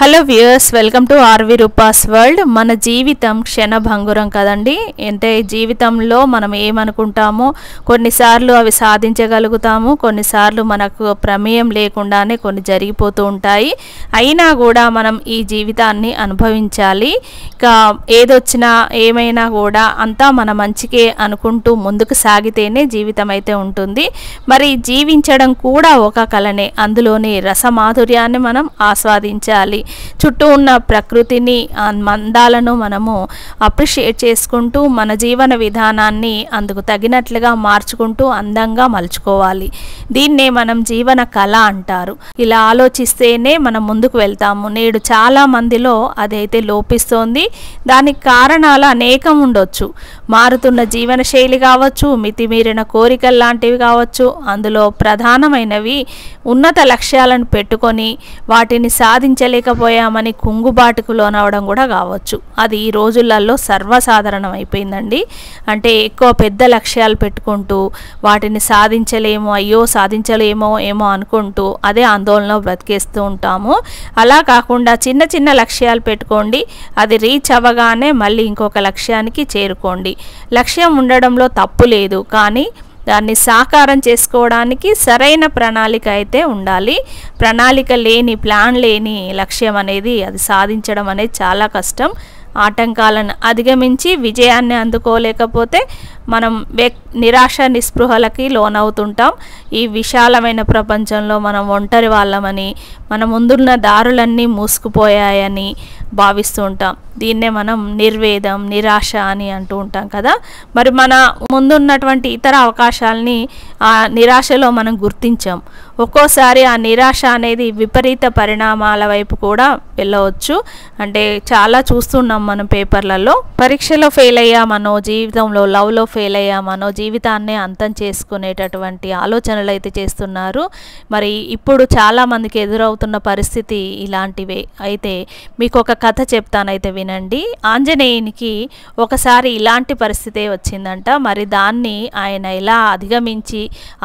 Hello viewers, welcome to RV Roopa's world. మన జీవితం క్షణభంగురం కదండి. అంటే జీవితంలో మనం ఏమనుకుంటామో కొన్నిసార్లు అవి సాధించగలుగుతాము, కొన్నిసార్లు మనకు ప్రమేయం లేకుండానే కొన్ని జరిగిపోతూ ఉంటాయి. అయినా కూడా మనం ఈ జీవితాన్ని అనుభవించాలి. ఇక ఏదొచ్చినా ఏమైనా కూడా అంతా మన మంచికే అనుకుంటూ ముందుకు సాగితేనే జీవితం అయితే ఉంటుంది. మరి జీవించడం కూడా ఒక కళనే, అందులోని రసమాధుర్యాన్ని మనం ఆస్వాదించాలి. చుట్టూ ఉన్న ప్రకృతిని, అందాలను మనము అప్రిషియేట్ చేసుకుంటూ మన జీవన విధానాన్ని అందుకు తగినట్లుగా మార్చుకుంటూ అందంగా మలుచుకోవాలి. దీన్నే మనం జీవన కళ అంటారు. ఇలా ఆలోచిస్తేనే మనం ముందుకు వెళ్తాము. నేడు చాలా మందిలో అదైతే లోపిస్తోంది. దానికి కారణాలు అనేకం ఉండొచ్చు. మారుతున్న జీవనశైలి కావచ్చు, మితిమీరిన కోరికలు లాంటివి కావచ్చు. అందులో ప్రధానమైనవి ఉన్నత లక్ష్యాలను పెట్టుకొని వాటిని సాధించలేకపోయామని కుంగుబాటుకు లోనవడం కూడా కావచ్చు. అది ఈ రోజులలో సర్వసాధారణం అయిపోయిందండి. అంటే ఎక్కువ పెద్ద లక్ష్యాలు పెట్టుకుంటూ వాటిని సాధించలేమో, అయ్యో సాధించలేమో ఏమో అనుకుంటూ అదే ఆందోళనలో బ్రతికేస్తూ ఉంటాము. అలా కాకుండా చిన్న చిన్న లక్ష్యాలు పెట్టుకోండి. అది రీచ్ అవ్వగానే మళ్ళీ ఇంకొక లక్ష్యానికి చేరుకోండి. లక్ష్యం ఉండడంలో తప్పు లేదు, కానీ దాన్ని సాకారం చేసుకోవడానికి సరైన ప్రణాళిక అయితే ఉండాలి. ప్రణాళిక లేని, ప్లాన్ లేని లక్ష్యం అనేది అది సాధించడం అనేది చాలా కష్టం. ఆటంకాలను అధిగమించి విజయాన్ని అందుకోలేకపోతే మనం నిరాశ నిస్పృహలకి లోనవుతుంటాం. ఈ విశాలమైన ప్రపంచంలో మనం ఒంటరి వాళ్ళమని, మన ముందున్న దారులన్నీ మూసుకుపోయాయని భావిస్తూ ఉంటాం. దీన్నే మనం నిర్వేదం, నిరాశ అని అంటూ ఉంటాం కదా. మరి మన ముందున్నటువంటి ఇతర అవకాశాలని ఆ నిరాశలో మనం గుర్తించాం. ఒక్కోసారి ఆ నిరాశ అనేది విపరీత పరిణామాల వైపు కూడా వెళ్ళవచ్చు. అంటే చాలా చూస్తున్నాం మనం పేపర్లలో. పరీక్షలో ఫెయిల్ అయ్యామనో, జీవితంలో లవ్లో ఫెయిల్ అయ్యామనో జీవితాన్నే అంతం చేసుకునేటటువంటి ఆలోచనలు అయితే చేస్తున్నారు. మరి ఇప్పుడు చాలామందికి ఎదురవుతున్న పరిస్థితి ఇలాంటివే. అయితే మీకు ఒక కథ చెప్తానైతే వినండి. ఆంజనేయునికి ఒకసారి ఇలాంటి పరిస్థితే వచ్చిందంట. మరి దాన్ని ఆయన ఎలా అధిగమించి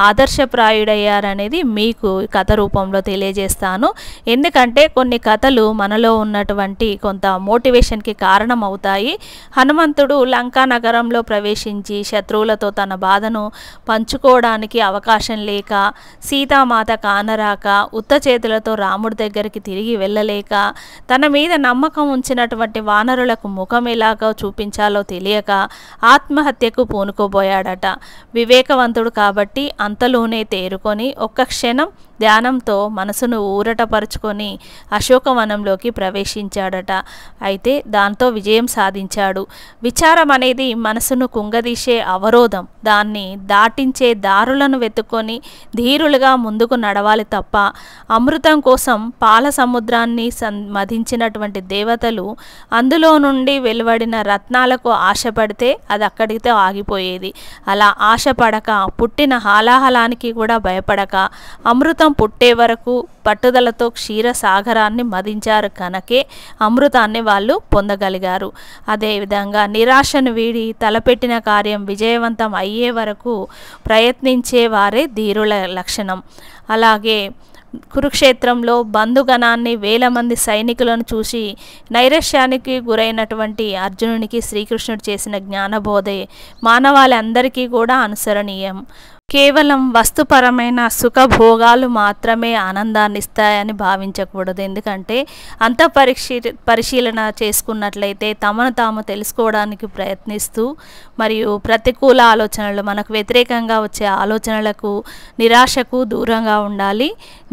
ఆదర్శప్రాయుడయ్యారనేది మీకు కథ రూపంలో తెలియజేస్తాను. ఎందుకంటే కొన్ని కథలు మనలో ఉన్నటువంటి కొంత మోటివేషన్కి కారణం అవుతాయి. హనుమంతుడు లంకా నగరంలో ప్రవేశించి శత్రువులతో తన బాధను పంచుకోవడానికి అవకాశం లేక, సీతామాత కానరాక, ఉత్త చేతులతో రాముడి దగ్గరికి తిరిగి వెళ్ళలేక, తన మీద నమ్మకం ఉంచినటువంటి వానరులకు ముఖం ఎలాగో చూపించాలో తెలియక ఆత్మహత్యకు పూనుకోబోయాడట. వివేకవంతుడు కాబట్టి అంతలోనే తేరుకొని ఒక్క క్షణం ధ్యానంతో మనసును ఊరటపరుచుకొని అశోకవనంలోకి ప్రవేశించాడట. అయితే దాంతో విజయం సాధించాడు. విచారం అనేది మనసును కుంగదీసే అవరోధం. దాన్ని దాటించే దారులను వెతుక్కొని ధీరులుగా ముందుకు నడవాలి తప్ప, అమృతం కోసం పాల సముద్రాన్ని మధించినటువంటి దేవతలు అందులో నుండి వెలువడిన రత్నాలకు ఆశపడితే అది అక్కడితో ఆగిపోయేది. అలా ఆశపడక, పుట్టిన హాలాహలానికి కూడా భయపడక, అమృతం పుట్టే వరకు పట్టుదలతో క్షీరసాగరాన్ని మదించారు కనుకే అమృతాన్ని వాళ్ళు పొందగలిగారు. అదేవిధంగా నిరాశను వీడి తలపెట్టిన కార్యం విజయవంతం అయ్యే వరకు ప్రయత్నించే వారే ధీరుల లక్షణం. అలాగే కురుక్షేత్రంలో బంధుగణాన్ని, వేల మంది సైనికులను చూసి నైరాశ్యానికి గురైనటువంటి అర్జునునికి శ్రీకృష్ణుడు చేసిన జ్ఞానబోధే మానవాళందరికీ కూడా అనుసరణీయం. కేవలం వస్తుపరమైన సుఖభోగాలు మాత్రమే ఆనందాన్ని ఇస్తాయని భావించకూడదు. ఎందుకంటే అంత పరిశీలన చేసుకున్నట్లయితే తమను తాము తెలుసుకోవడానికి ప్రయత్నిస్తూ, మరియు ప్రతికూల ఆలోచనలు, మనకు వ్యతిరేకంగా వచ్చే ఆలోచనలకు, నిరాశకు దూరంగా ఉండాలి.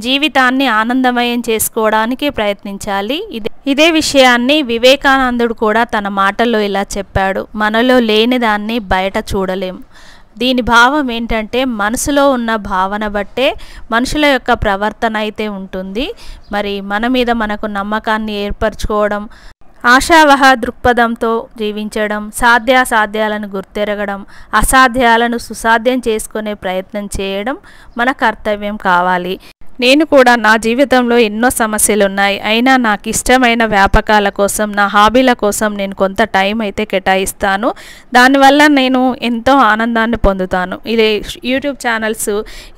జీవితాన్ని ఆనందమయం చేసుకోవడానికి ప్రయత్నించాలి. ఇదే విషయాన్ని వివేకానందుడు కూడా తన మాటల్లో ఇలా చెప్పాడు: మనలో లేని దాన్ని బయట చూడలేం. దీని భావం ఏంటంటే మనసులో ఉన్న భావన బట్టే మనుషుల యొక్క ప్రవర్తన అయితే ఉంటుంది. మరి మన మీద మనకు నమ్మకాన్ని ఏర్పరచుకోవడం, ఆశావహ దృక్పథంతో జీవించడం, సాధ్యాసాధ్యాలను గుర్తెరగడం, అసాధ్యాలను సుసాధ్యం చేసుకునే ప్రయత్నం చేయడం మన కర్తవ్యం కావాలి. నేను కూడా నా జీవితంలో ఎన్నో సమస్యలు ఉన్నాయి. అయినా నాకు ఇష్టమైన వ్యాపకాల కోసం, నా హాబీల కోసం నేను కొంత టైం అయితే కేటాయిస్తాను. దానివల్ల నేను ఎంతో ఆనందాన్ని పొందుతాను. ఇది యూట్యూబ్ ఛానల్స్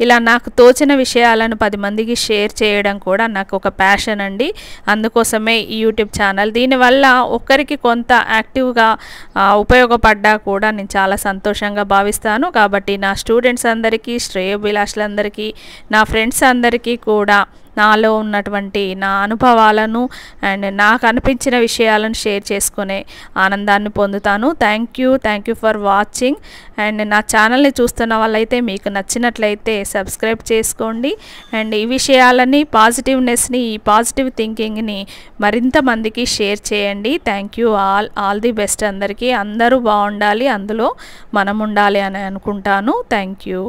ఇలా నాకు తోచిన విషయాలను 10 మందికి షేర్ చేయడం కూడా నాకు ఒక ప్యాషన్ అండి. అందుకోసమే ఈ యూట్యూబ్ ఛానల్. దీనివల్ల ఒక్కరికి కొంత యాక్టివ్గా ఉపయోగపడ్డా కూడా నేను చాలా సంతోషంగా భావిస్తాను. కాబట్టి నా స్టూడెంట్స్ అందరికీ, శ్రేయోభిలాషులందరికీ, నా ఫ్రెండ్స్ అందరికీ కూడా నాలో ఉన్నటువంటి నా అనుభవాలను అండ్ నాకు అనిపించిన విషయాలను షేర్ చేసుకునే ఆనందాన్ని పొందుతాను. Thank you for watching. And నా ఛానల్ని చూస్తున్న వాళ్ళైతే మీకు నచ్చినట్లయితే సబ్స్క్రైబ్ చేసుకోండి. అండ్ ఈ విషయాలని, పాజిటివ్నెస్ని, ఈ పాజిటివ్ థింకింగ్ని మరింత మందికి షేర్ చేయండి. Thank you all the best అందరికీ. అందరూ బాగుండాలి, అందులో మనం ఉండాలి అని అనుకుంటాను. Thank you.